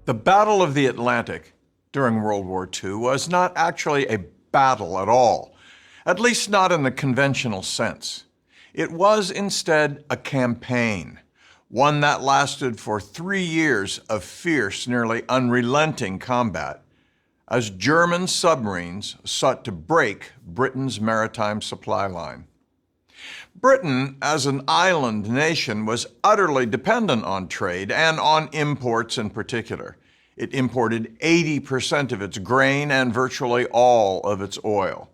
The Battle of the Atlantic during World War II was not actually a battle at all, at least not in the conventional sense. It was instead a campaign, one that lasted for 3 years of fierce, nearly unrelenting combat, as German submarines sought to break Britain's maritime supply line. Britain, as an island nation, was utterly dependent on trade and on imports in particular. It imported 80% of its grain and virtually all of its oil.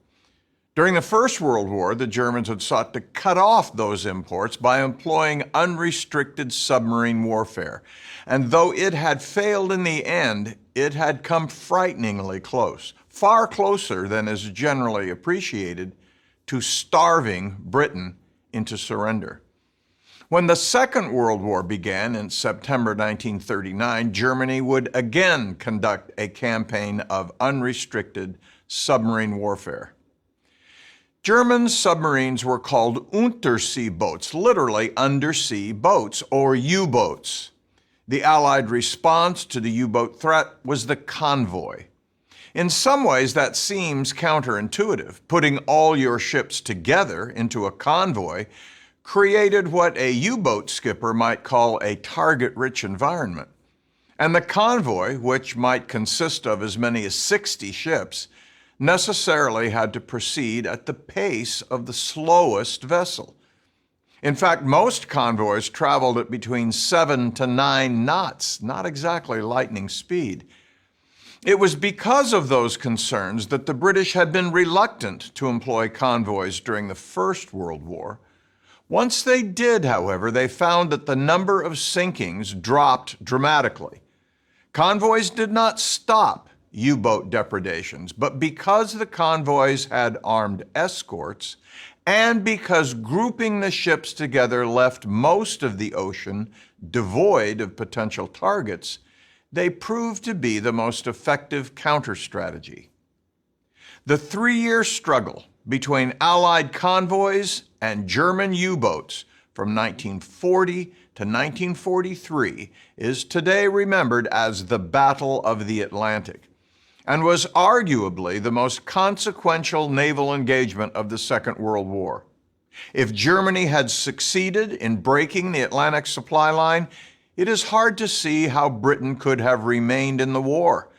During the First World War, the Germans had sought to cut off those imports by employing unrestricted submarine warfare. And though it had failed in the end, it had come frighteningly close, far closer than is generally appreciated, to starving Britain into surrender. When the Second World War began in September 1939, Germany would again conduct a campaign of unrestricted submarine warfare. German submarines were called Unterseeboats, literally undersea boats, or U-boats. The Allied response to the U-boat threat was the Convoy. In some ways, that seems counterintuitive. Putting all your ships together into a convoy created what a U-boat skipper might call a target-rich environment. And the convoy, which might consist of as many as 60 ships, necessarily had to proceed at the pace of the slowest vessel. In fact, most convoys traveled at between 7 to 9 knots, not exactly lightning speed. It was because of those concerns that the British had been reluctant to employ convoys during the First World War. Once they did, however, they found that the number of sinkings dropped dramatically. Convoys did not stop U-boat depredations, but because the convoys had armed escorts, and because grouping the ships together left most of the ocean devoid of potential targets, they proved to be the most effective counter-strategy. The 3-year struggle between Allied convoys and German U-boats from 1940 to 1943 is today remembered as the Battle of the Atlantic, and was arguably the most consequential naval engagement of the Second World War. If Germany had succeeded in breaking the Atlantic supply line, it is hard to see how Britain could have remained in the war.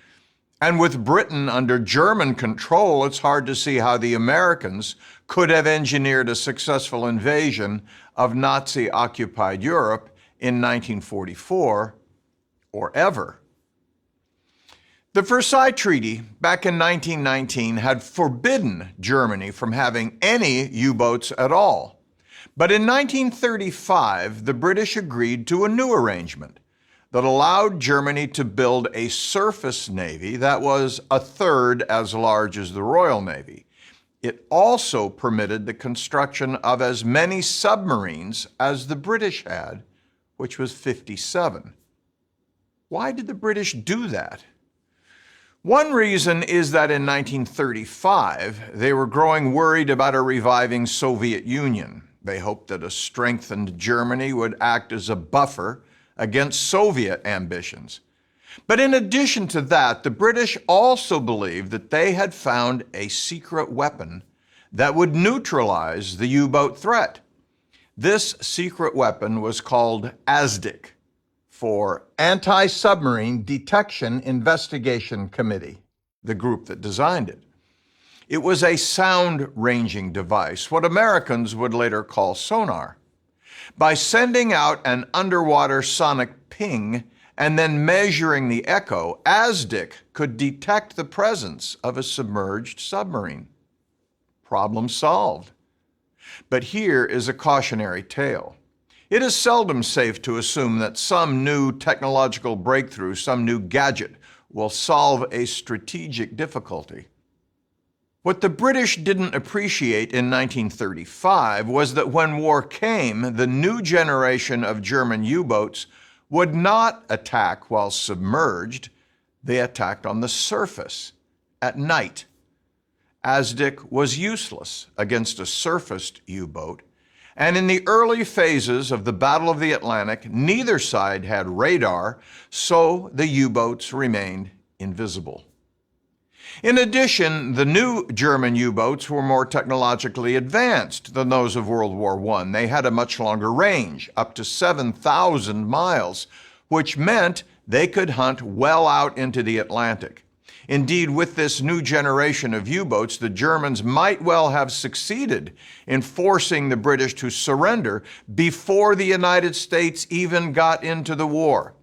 And with Britain under German control, it's hard to see how the Americans could have engineered a successful invasion of Nazi-occupied Europe in 1944 or ever. The Versailles Treaty back in 1919 had forbidden Germany from having any U-boats at all. But in 1935, the British agreed to a new arrangement that allowed Germany to build a surface navy that was a third as large as the Royal Navy. It also permitted the construction of as many submarines as the British had, which was 57. Why did the British do that? One reason is that in 1935, they were growing worried about a reviving Soviet Union. They hoped that a strengthened Germany would act as a buffer against Soviet ambitions. But in addition to that, the British also believed that they had found a secret weapon that would neutralize the U-boat threat. This secret weapon was called ASDIC, for Anti-Submarine Detection Investigation Committee, the group that designed it. It was a sound-ranging device, what Americans would later call sonar. By sending out an underwater sonic ping and then measuring the echo, ASDIC could detect the presence of a submerged submarine. Problem solved. But here is a cautionary tale. It is seldom safe to assume that some new technological breakthrough, some new gadget, will solve a strategic difficulty. What the British didn't appreciate in 1935 was that when war came, the new generation of German U-boats would not attack while submerged. They attacked on the surface, at night. ASDIC was useless against a surfaced U-boat, And in the early phases of the Battle of the Atlantic, neither side had radar, so the U-boats remained invisible. In addition, the new German U-boats were more technologically advanced than those of World War I. They had a much longer range, up to 7,000 miles, which meant they could hunt well out into the Atlantic. Indeed, with this new generation of U-boats, the Germans might well have succeeded in forcing the British to surrender before the United States even got into the war.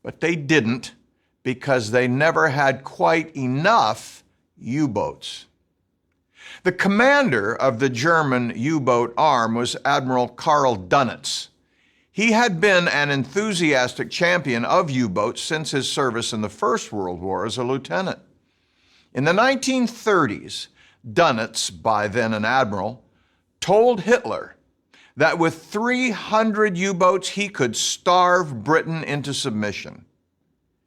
But they didn't, because they never had quite enough U-boats. The commander of the German U-boat arm was Admiral Karl Dönitz. He had been an enthusiastic champion of U-boats since his service in the First World War as a lieutenant. In the 1930s, Dönitz, by then an admiral, told Hitler that with 300 U-boats he could starve Britain into submission.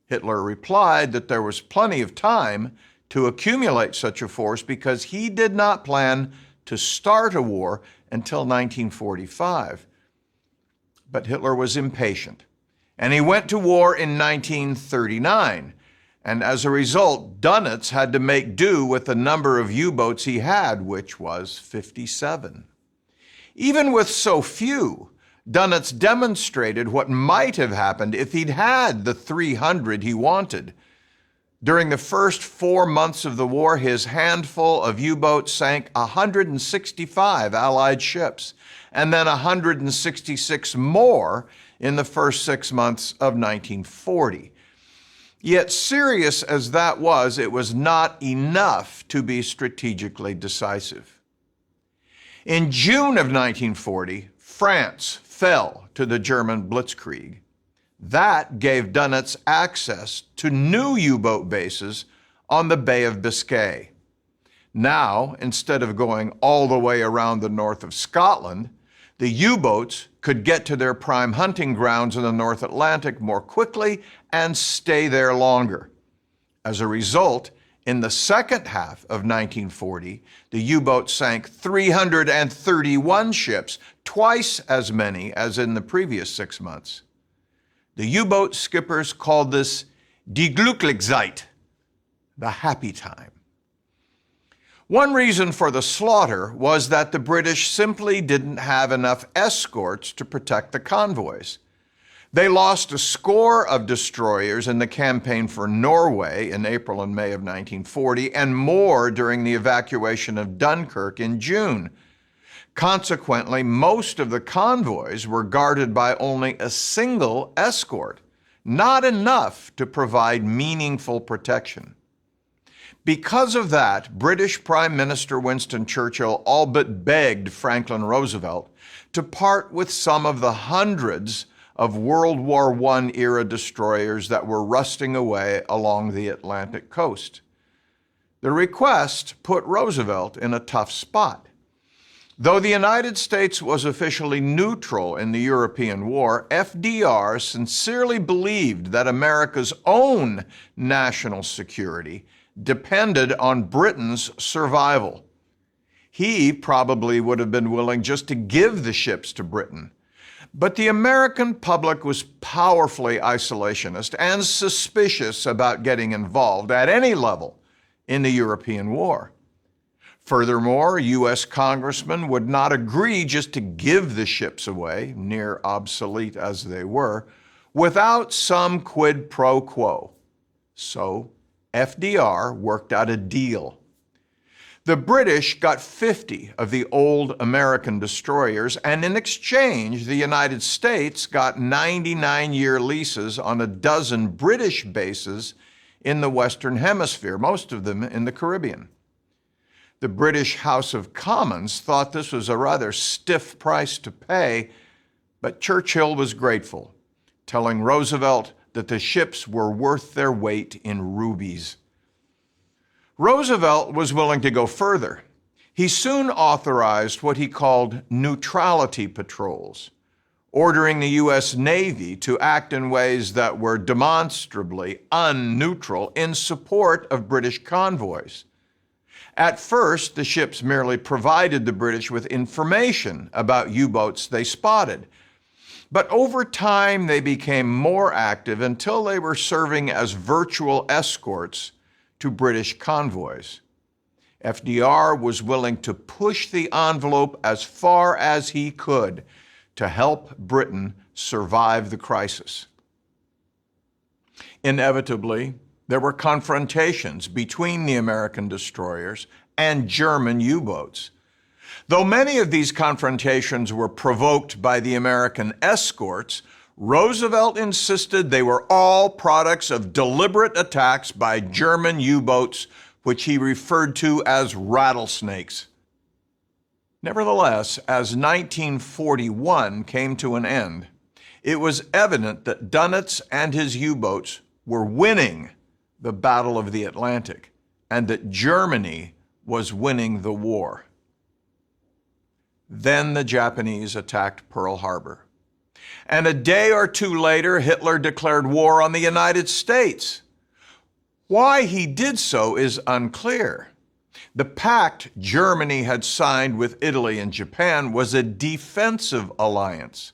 Hitler replied that there was plenty of time to accumulate such a force because he did not plan to start a war until 1945. But Hitler was impatient, and he went to war in 1939. And as a result, Dönitz had to make do with the number of U-boats he had, which was 57. Even with so few, Dönitz demonstrated what might have happened if he'd had the 300 he wanted. During the first 4 months of the war, his handful of U-boats sank 165 Allied ships, and then 166 more in the first 6 months of 1940. Yet serious as that was, it was not enough to be strategically decisive. In June of 1940, France fell to the German blitzkrieg. That gave Dönitz access to new U-boat bases on the Bay of Biscay. Now, instead of going all the way around the north of Scotland, the U-boats could get to their prime hunting grounds in the North Atlantic more quickly and stay there longer. As a result, in the second half of 1940, the U-boat sank 331 ships, twice as many as in the previous 6 months. The U-boat skippers called this die Glücklichzeit, the happy time. One reason for the slaughter was that the British simply didn't have enough escorts to protect the convoys. They lost a score of destroyers in the campaign for Norway in April and May of 1940, and more during the evacuation of Dunkirk in June. Consequently, most of the convoys were guarded by only a single escort, not enough to provide meaningful protection. Because of that, British Prime Minister Winston Churchill all but begged Franklin Roosevelt to part with some of the hundreds of World War I-era destroyers that were rusting away along the Atlantic coast. The request put Roosevelt in a tough spot. Though the United States was officially neutral in the European war, FDR sincerely believed that America's own national security depended on Britain's survival. He probably would have been willing just to give the ships to Britain. But the American public was powerfully isolationist and suspicious about getting involved at any level in the European war. Furthermore, U.S. congressmen would not agree just to give the ships away, near obsolete as they were, without some quid pro quo. So FDR worked out a deal. The British got 50 of the old American destroyers, and in exchange, the United States got 99-year leases on a dozen British bases in the Western Hemisphere, most of them in the Caribbean. The British House of Commons thought this was a rather stiff price to pay, but Churchill was grateful, telling Roosevelt that the ships were worth their weight in rubies. Roosevelt was willing to go further. He soon authorized what he called neutrality patrols, ordering the U.S. Navy to act in ways that were demonstrably unneutral in support of British convoys. At first, the ships merely provided the British with information about U-boats they spotted. But over time, they became more active until they were serving as virtual escorts to British convoys. FDR was willing to push the envelope as far as he could to help Britain survive the crisis. Inevitably, there were confrontations between the American destroyers and German U-boats. Though many of these confrontations were provoked by the American escorts, Roosevelt insisted they were all products of deliberate attacks by German U-boats, which he referred to as rattlesnakes. Nevertheless, as 1941 came to an end, it was evident that Dönitz and his U-boats were winning the Battle of the Atlantic, and that Germany was winning the war. Then the Japanese attacked Pearl Harbor. And a day or two later, Hitler declared war on the United States. Why he did so is unclear. The pact Germany had signed with Italy and Japan was a defensive alliance,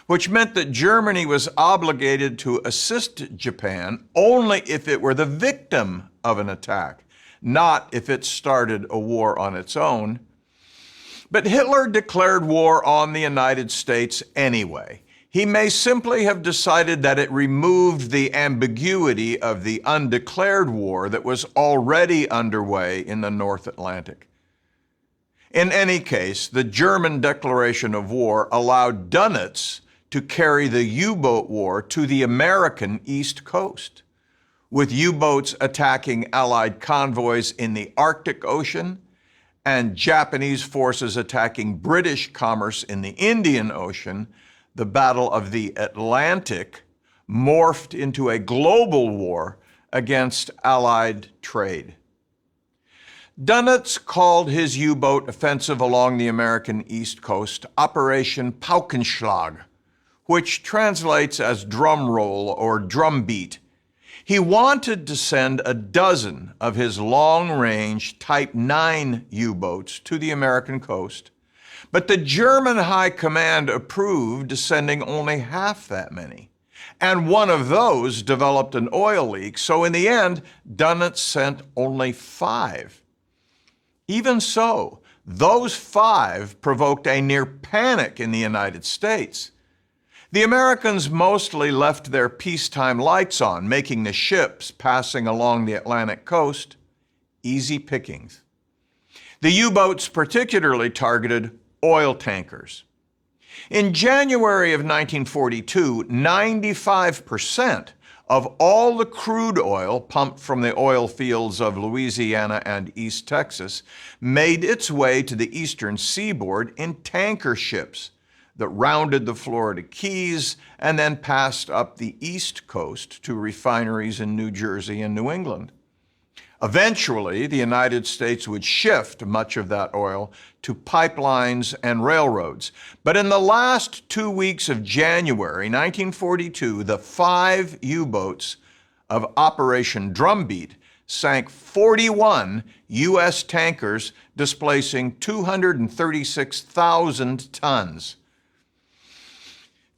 which meant that Germany was obligated to assist Japan only if it were the victim of an attack, not if it started a war on its own. But Hitler declared war on the United States anyway. He may simply have decided that it removed the ambiguity of the undeclared war that was already underway in the North Atlantic. In any case, the German declaration of war allowed Dönitz to carry the U-boat war to the American East Coast, with U-boats attacking Allied convoys in the Arctic Ocean and Japanese forces attacking British commerce in the Indian Ocean. The Battle of the Atlantic morphed into a global war against Allied trade. Dönitz called his U-boat offensive along the American East Coast Operation Paukenschlag, which translates as drum roll or drum beat. He wanted to send a dozen of his long-range Type 9 U-boats to the American coast, but the German High Command approved sending only half that many. And one of those developed an oil leak, so in the end, Dönitz sent only 5. Even so, those 5 provoked a near panic in the United States. The Americans mostly left their peacetime lights on, making the ships passing along the Atlantic coast easy pickings. The U-boats particularly targeted oil tankers. In January of 1942, 95% of all the crude oil pumped from the oil fields of Louisiana and East Texas made its way to the eastern seaboard in tanker ships that rounded the Florida Keys and then passed up the East Coast to refineries in New Jersey and New England. Eventually, the United States would shift much of that oil to pipelines and railroads. But in the last 2 weeks of January 1942, the 5 U-boats of Operation Drumbeat sank 41 U.S. tankers, displacing 236,000 tons.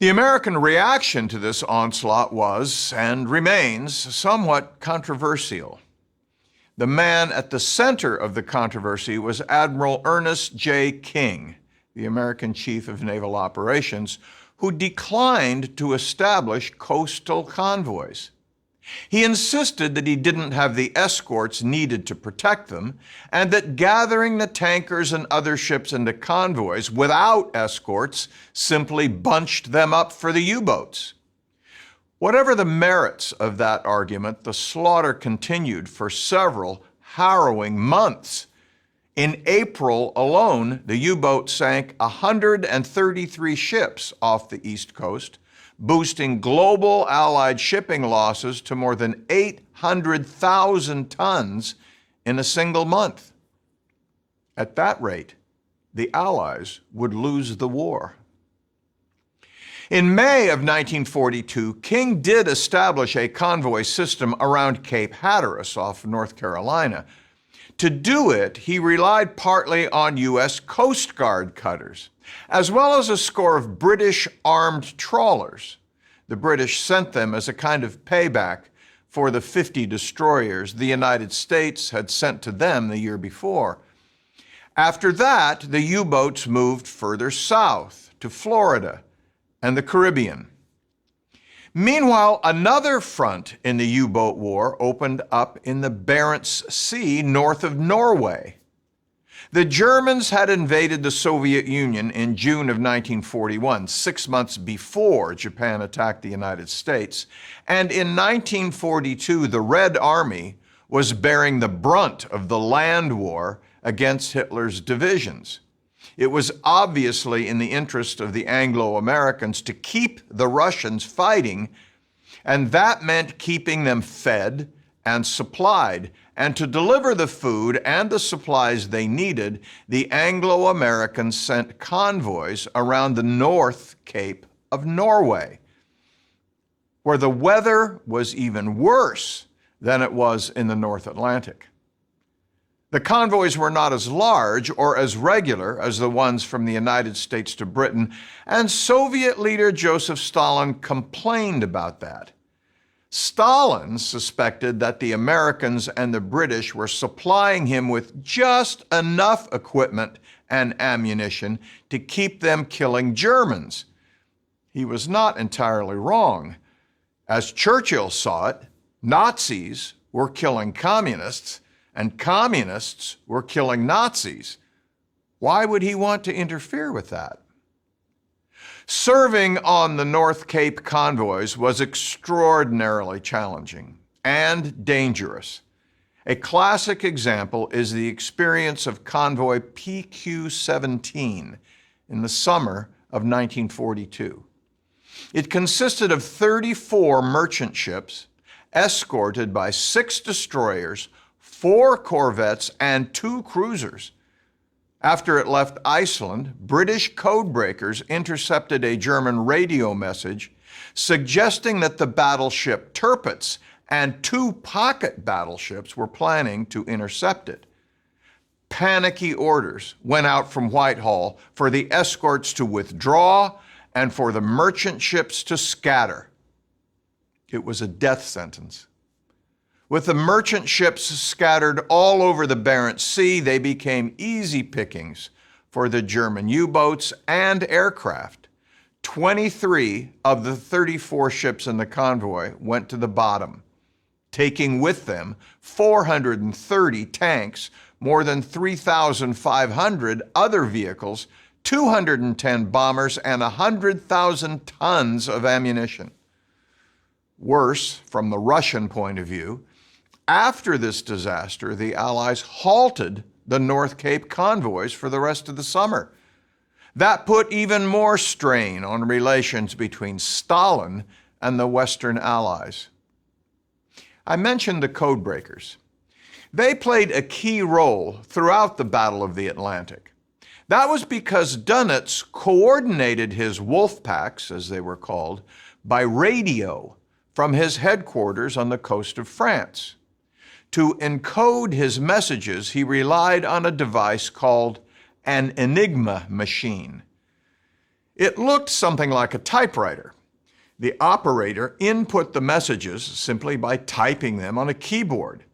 The American reaction to this onslaught was, and remains, somewhat controversial. The man at the center of the controversy was Admiral Ernest J. King, the American Chief of Naval Operations, who declined to establish coastal convoys. He insisted that he didn't have the escorts needed to protect them, and that gathering the tankers and other ships into convoys without escorts simply bunched them up for the U-boats. Whatever the merits of that argument, the slaughter continued for several harrowing months. In April alone, the U-boat sank 133 ships off the East Coast, boosting global Allied shipping losses to more than 800,000 tons in a single month. At that rate, the Allies would lose the war. In May of 1942, King did establish a convoy system around Cape Hatteras off North Carolina. To do it, he relied partly on U.S. Coast Guard cutters, as well as a score of British armed trawlers. The British sent them as a kind of payback for the 50 destroyers the United States had sent to them the year before. After that, the U-boats moved further south to Florida and the Caribbean. Meanwhile, another front in the U-boat war opened up in the Barents Sea north of Norway. The Germans had invaded the Soviet Union in June of 1941, 6 months before Japan attacked the United States, and in 1942 the Red Army was bearing the brunt of the land war against Hitler's divisions. It was obviously in the interest of the Anglo-Americans to keep the Russians fighting, and that meant keeping them fed and supplied. And to deliver the food and the supplies they needed, the Anglo-Americans sent convoys around the North Cape of Norway, where the weather was even worse than it was in the North Atlantic. The convoys were not as large or as regular as the ones from the United States to Britain, and Soviet leader Joseph Stalin complained about that. Stalin suspected that the Americans and the British were supplying him with just enough equipment and ammunition to keep them killing Germans. He was not entirely wrong. As Churchill saw it, Nazis were killing communists, and communists were killing Nazis. Why would he want to interfere with that? Serving on the North Cape convoys was extraordinarily challenging and dangerous. A classic example is the experience of convoy PQ-17 in the summer of 1942. It consisted of 34 merchant ships escorted by 6 destroyers, 4 corvettes, and 2 cruisers. After it left Iceland, British codebreakers intercepted a German radio message suggesting that the battleship Tirpitz and 2 pocket battleships were planning to intercept it. Panicky orders went out from Whitehall for the escorts to withdraw and for the merchant ships to scatter. It was a death sentence. With the merchant ships scattered all over the Barents Sea, they became easy pickings for the German U-boats and aircraft. 23 of the 34 ships in the convoy went to the bottom, taking with them 430 tanks, more than 3,500 other vehicles, 210 bombers, and 100,000 tons of ammunition. Worse, from the Russian point of view, after this disaster, the Allies halted the North Cape convoys for the rest of the summer. That put even more strain on relations between Stalin and the Western Allies. I mentioned the codebreakers. They played a key role throughout the Battle of the Atlantic. That was because Dönitz coordinated his wolf packs, as they were called, by radio from his headquarters on the coast of France. To encode his messages, he relied on a device called an Enigma machine. It looked something like a typewriter. The operator input the messages simply by typing them on a keyboard.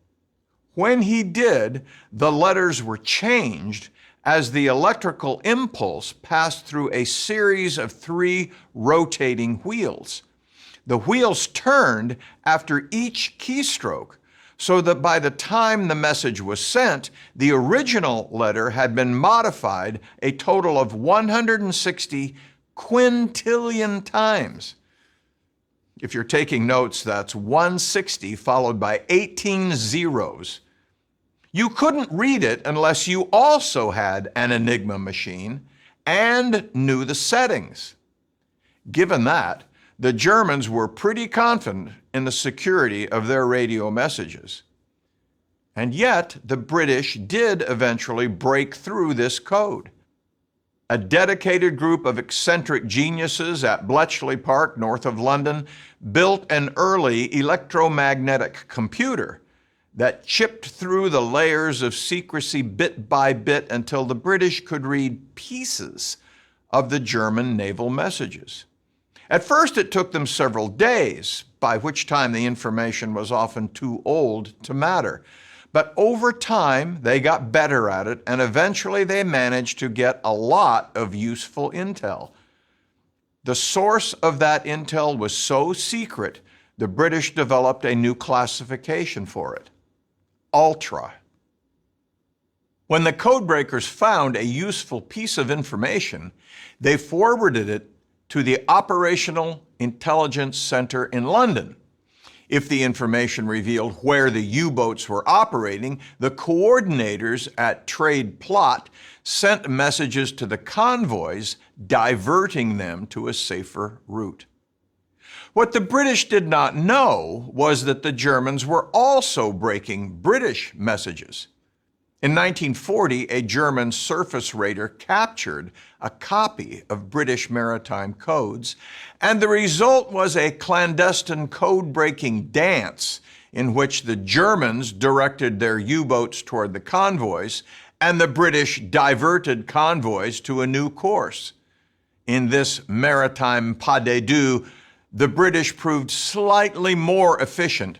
When he did, the letters were changed as the electrical impulse passed through a series of 3 rotating wheels. The wheels turned after each keystroke, so that by the time the message was sent, the original letter had been modified a total of 160 quintillion times. If you're taking notes, that's 160 followed by 18 zeros. You couldn't read it unless you also had an Enigma machine and knew the settings. Given that, the Germans were pretty confident in the security of their radio messages. And yet, the British did eventually break through this code. A dedicated group of eccentric geniuses at Bletchley Park, north of London, built an early electromagnetic computer that chipped through the layers of secrecy bit by bit until the British could read pieces of the German naval messages. At first, it took them several days, by which time the information was often too old to matter. But over time, they got better at it, and eventually they managed to get a lot of useful intel. The source of that intel was so secret, the British developed a new classification for it: Ultra. When the codebreakers found a useful piece of information, they forwarded it to the Operational Intelligence Center in London. If the information revealed where the U-boats were operating, the coordinators at Trade Plot sent messages to the convoys, diverting them to a safer route. What the British did not know was that the Germans were also breaking British messages. In 1940, a German surface raider captured a copy of British maritime codes, and the result was a clandestine code-breaking dance in which the Germans directed their U-boats toward the convoys, and the British diverted convoys to a new course. In this maritime pas de deux, the British proved slightly more efficient,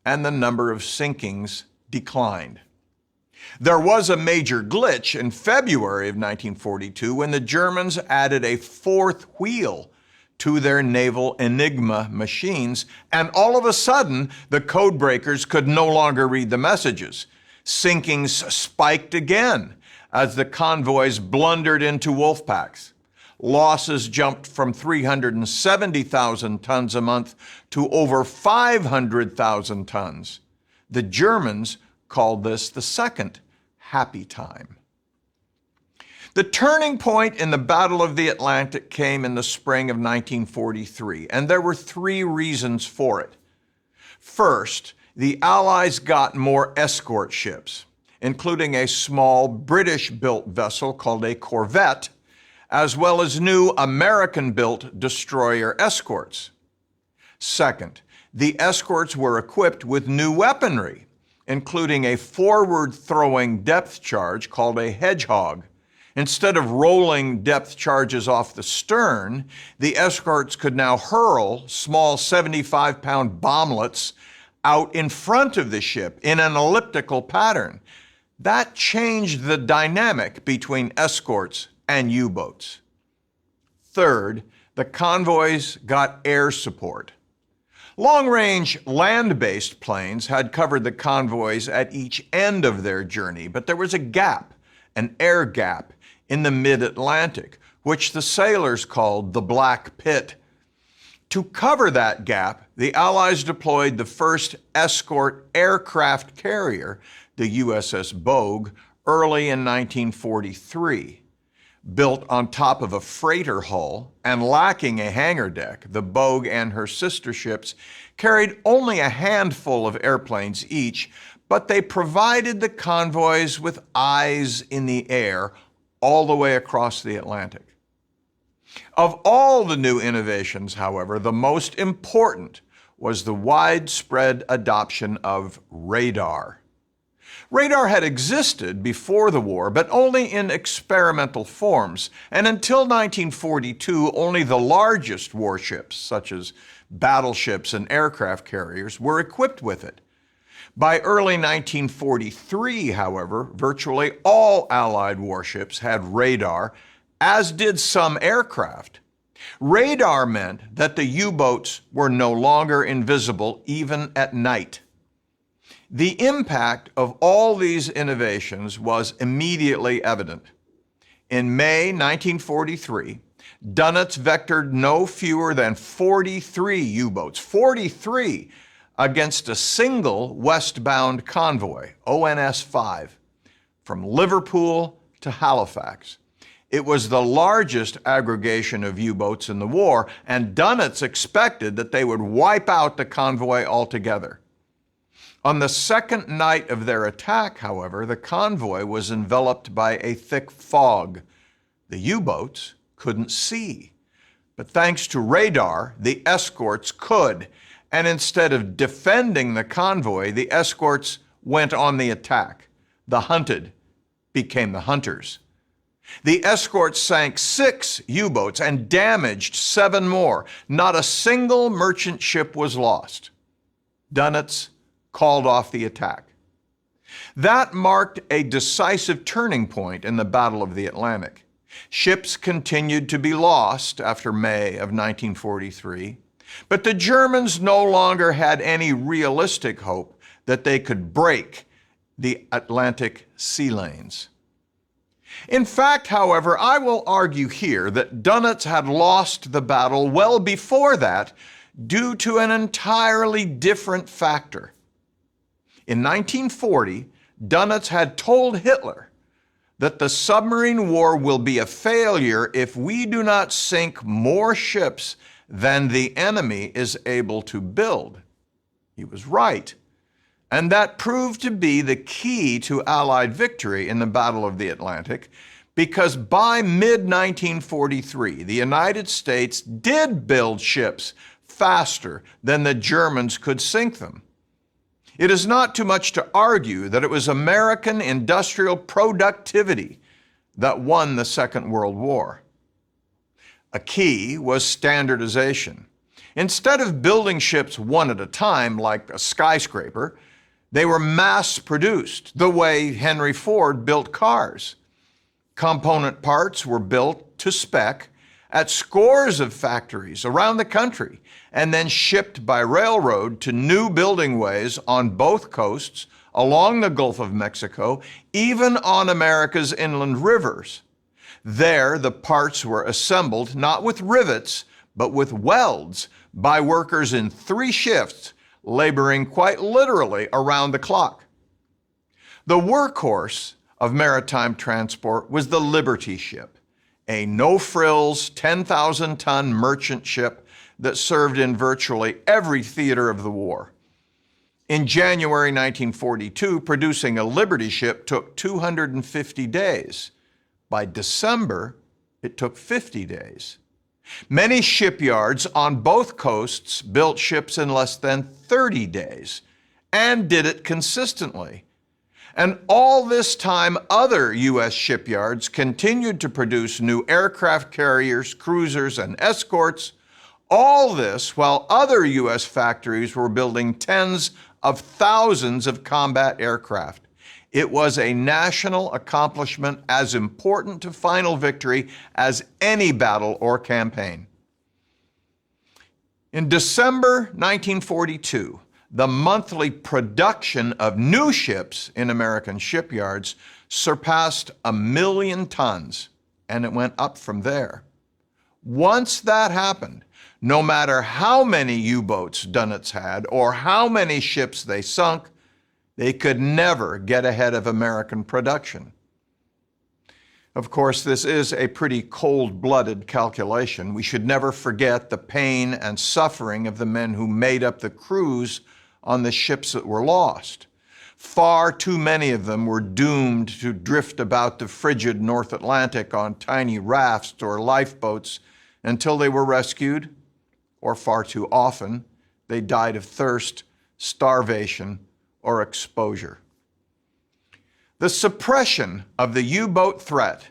and the number of sinkings declined. There was a major glitch in February of 1942 when the Germans added a fourth wheel to their naval Enigma machines, and all of a sudden, the codebreakers could no longer read the messages. Sinkings spiked again as the convoys blundered into wolf packs. Losses jumped from 370,000 tons a month to over 500,000 tons. The Germans called this the second happy time. The turning point in the Battle of the Atlantic came in the spring of 1943, and there were three reasons for it. First, the Allies got more escort ships, including a small British-built vessel called a corvette, as well as new American-built destroyer escorts. Second, the escorts were equipped with new weaponry, including a forward-throwing depth charge called a hedgehog. Instead of rolling depth charges off the stern, the escorts could now hurl small 75-pound bomblets out in front of the ship in an elliptical pattern. That changed the dynamic between escorts and U-boats. Third, the convoys got air support. Long-range land-based planes had covered the convoys at each end of their journey, but there was a gap, an air gap, in the mid-Atlantic, which the sailors called the Black Pit. To cover that gap, the Allies deployed the first escort aircraft carrier, the USS Bogue, early in 1943. Built on top of a freighter hull and lacking a hangar deck, the Bogue and her sister ships carried only a handful of airplanes each, but they provided the convoys with eyes in the air all the way across the Atlantic. Of all the new innovations, however, the most important was the widespread adoption of radar. Radar had existed before the war, but only in experimental forms, and until 1942, only the largest warships, such as battleships and aircraft carriers, were equipped with it. By early 1943, however, virtually all Allied warships had radar, as did some aircraft. Radar meant that the U-boats were no longer invisible even at night. The impact of all these innovations was immediately evident. In May 1943, Dönitz vectored no fewer than 43 U-boats, 43, against a single westbound convoy, ONS-5, from Liverpool to Halifax. It was the largest aggregation of U-boats in the war, and Dönitz expected that they would wipe out the convoy altogether. On the second night of their attack, however, the convoy was enveloped by a thick fog. The U-boats couldn't see. But thanks to radar, the escorts could, and instead of defending the convoy, the escorts went on the attack. The hunted became the hunters. The escorts sank 6 U-boats and damaged 7 more. Not a single merchant ship was lost. Dönitz called off the attack. That marked a decisive turning point in the Battle of the Atlantic. Ships continued to be lost after May of 1943, but the Germans no longer had any realistic hope that they could break the Atlantic sea lanes. In fact, however, I will argue here that Dönitz had lost the battle well before that due to an entirely different factor. In 1940, Dönitz had told Hitler that the submarine war will be a failure if we do not sink more ships than the enemy is able to build. He was right. And that proved to be the key to Allied victory in the Battle of the Atlantic, because by mid-1943, the United States did build ships faster than the Germans could sink them. It is not too much to argue that it was American industrial productivity that won the Second World War. A key was standardization. Instead of building ships one at a time like a skyscraper, they were mass-produced, the way Henry Ford built cars. Component parts were built to spec at scores of factories around the country and then shipped by railroad to new building ways on both coasts, along the Gulf of Mexico, even on America's inland rivers. There, the parts were assembled not with rivets, but with welds by workers in 3 shifts, laboring quite literally around the clock. The workhorse of maritime transport was the Liberty ship, a no-frills 10,000-ton merchant ship that served in virtually every theater of the war. In January 1942, producing a Liberty ship took 250 days. By December, it took 50 days. Many shipyards on both coasts built ships in less than 30 days and did it consistently. And all this time, other U.S. shipyards continued to produce new aircraft carriers, cruisers, and escorts. All this while other U.S. factories were building tens of thousands of combat aircraft. It was a national accomplishment as important to final victory as any battle or campaign. In December 1942, the monthly production of new ships in American shipyards surpassed 1 million tons, and it went up from there. Once that happened, no matter how many U-boats Dönitz had or how many ships they sunk, they could never get ahead of American production. Of course, this is a pretty cold-blooded calculation. We should never forget the pain and suffering of the men who made up the crews on the ships that were lost. Far too many of them were doomed to drift about the frigid North Atlantic on tiny rafts or lifeboats until they were rescued, or far too often, they died of thirst, starvation, or exposure. The suppression of the U-boat threat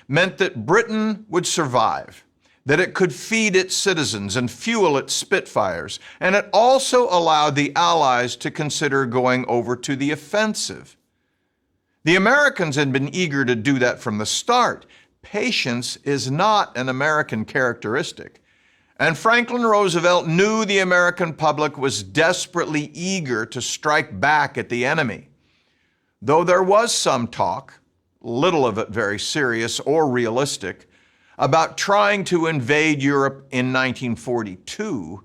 meant that Britain would survive, that it could feed its citizens and fuel its Spitfires, and it also allowed the Allies to consider going over to the offensive. The Americans had been eager to do that from the start. Patience is not an American characteristic. And Franklin Roosevelt knew the American public was desperately eager to strike back at the enemy. Though there was some talk, little of it very serious or realistic, about trying to invade Europe in 1942,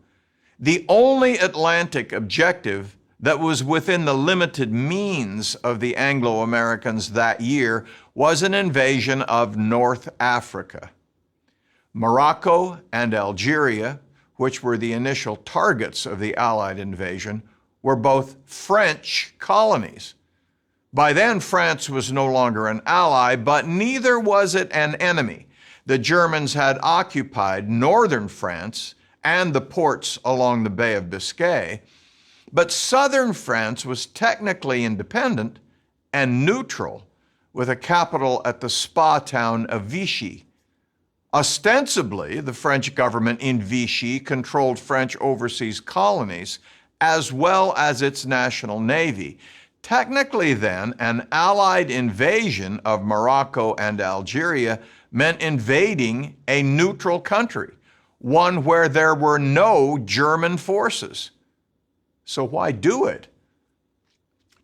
the only Atlantic objective that was within the limited means of the Anglo-Americans that year was an invasion of North Africa. Morocco and Algeria, which were the initial targets of the Allied invasion, were both French colonies. By then, France was no longer an ally, but neither was it an enemy. The Germans had occupied northern France and the ports along the Bay of Biscay, But southern France was technically independent and neutral, with a capital at the spa town of Vichy. Ostensibly, the French government in Vichy controlled French overseas colonies as well as its national navy. Technically, then, an Allied invasion of Morocco and Algeria meant invading a neutral country, one where there were no German forces. So why do it?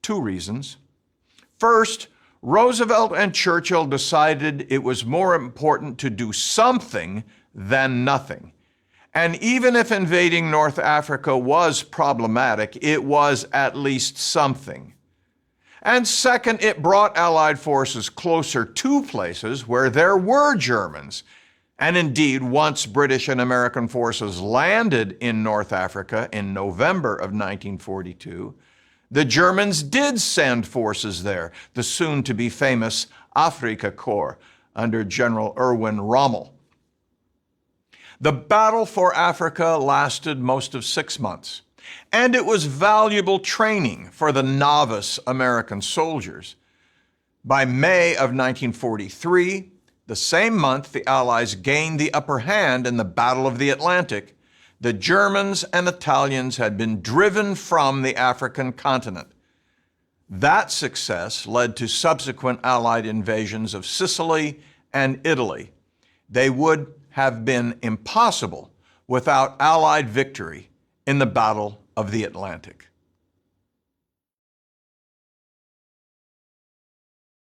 Two reasons. First, Roosevelt and Churchill decided it was more important to do something than nothing. And even if invading North Africa was problematic, it was at least something. And second, it brought Allied forces closer to places where there were Germans. And indeed, once British and American forces landed in North Africa in November of 1942, the Germans did send forces there, the soon-to-be famous Afrika Korps under General Erwin Rommel. The battle for Africa lasted most of 6 months, and it was valuable training for the novice American soldiers. By May of 1943, the same month the Allies gained the upper hand in the Battle of the Atlantic, the Germans and Italians had been driven from the African continent. That success led to subsequent Allied invasions of Sicily and Italy. They would have been impossible without Allied victory in the Battle of the Atlantic.